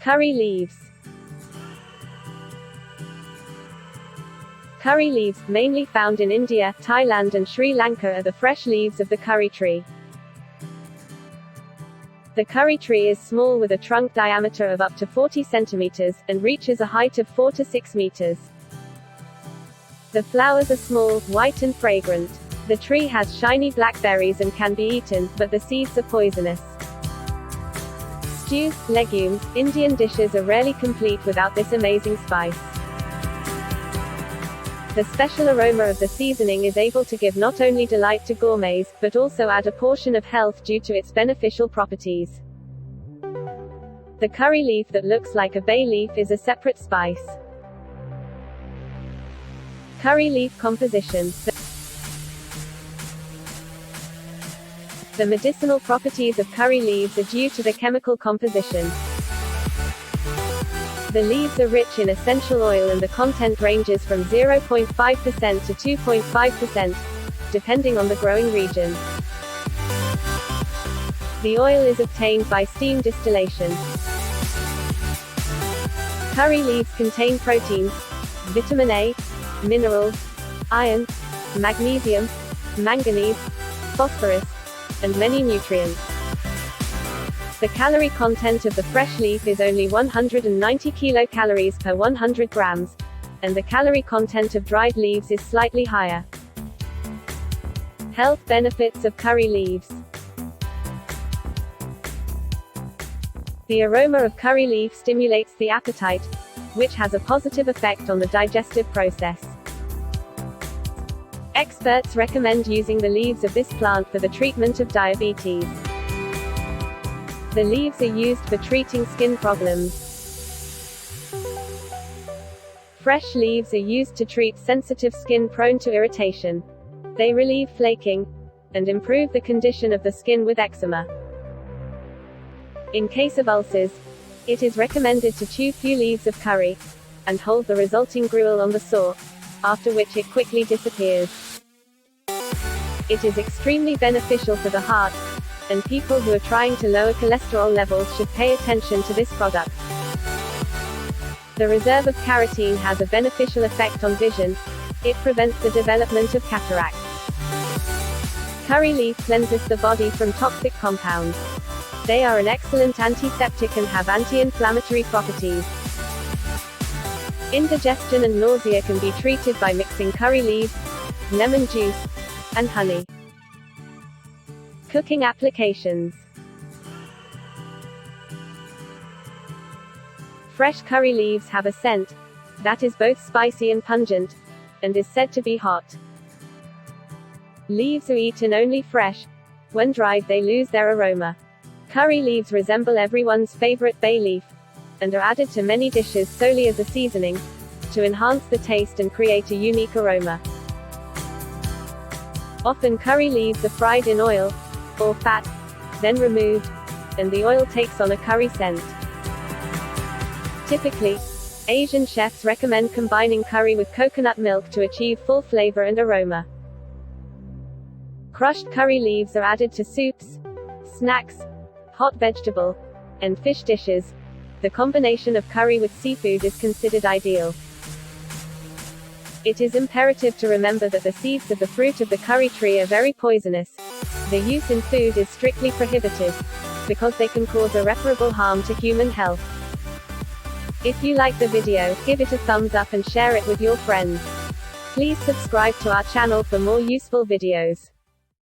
Curry leaves. Curry leaves, mainly found in India, Thailand and Sri Lanka, are the fresh leaves of the curry tree. The curry tree is small with a trunk diameter of up to 40 centimeters, and reaches a height of 4 to 6 meters. The flowers are small, white and fragrant. The tree has shiny black berries and can be eaten, but the seeds are poisonous. Stews, legumes, Indian dishes are rarely complete without this amazing spice. The special aroma of the seasoning is able to give not only delight to gourmets, but also add a portion of health due to its beneficial properties. The curry leaf that looks like a bay leaf is a separate spice. Curry leaf composition. The medicinal properties of curry leaves are due to the chemical composition. The leaves are rich in essential oil and the content ranges from 0.5% to 2.5%, depending on the growing region. The oil is obtained by steam distillation. Curry leaves contain proteins, vitamin A, minerals, iron, magnesium, manganese, phosphorus, and many nutrients. The calorie content of the fresh leaf is only 190 kilocalories per 100 grams, and the calorie content of dried leaves is slightly higher. Health benefits of curry leaves. The aroma of curry leaf stimulates the appetite, which has a positive effect on the digestive process. Experts recommend using the leaves of this plant for the treatment of diabetes. The leaves are used for treating skin problems. Fresh leaves are used to treat sensitive skin prone to irritation. They relieve flaking, and improve the condition of the skin with eczema. In case of ulcers, it is recommended to chew few leaves of curry, and hold the resulting gruel on the sore, after which it quickly disappears. It is extremely beneficial for the heart, and people who are trying to lower cholesterol levels should pay attention to this product. The reserve of carotene has a beneficial effect on vision. It prevents the development of cataracts. Curry leaf cleanses the body from toxic compounds. They are an excellent antiseptic and have anti-inflammatory properties. Indigestion and nausea can be treated by mixing curry leaves, lemon juice, and honey. Cooking applications. Fresh curry leaves have a scent that is both spicy and pungent, and is said to be hot. Leaves are eaten only fresh. When dried, they lose their aroma. Curry leaves resemble everyone's favorite bay leaf, and are added to many dishes solely as a seasoning, to enhance the taste and create a unique aroma. Often curry leaves are fried in oil, or fat, then removed, and the oil takes on a curry scent. Typically, Asian chefs recommend combining curry with coconut milk to achieve full flavor and aroma. Crushed curry leaves are added to soups, snacks, hot vegetable, and fish dishes. The combination of curry with seafood is considered ideal. It is imperative to remember that the seeds of the fruit of the curry tree are very poisonous. Their use in food is strictly prohibited, because they can cause irreparable harm to human health. If you like the video, give it a thumbs up and share it with your friends. Please subscribe to our channel for more useful videos.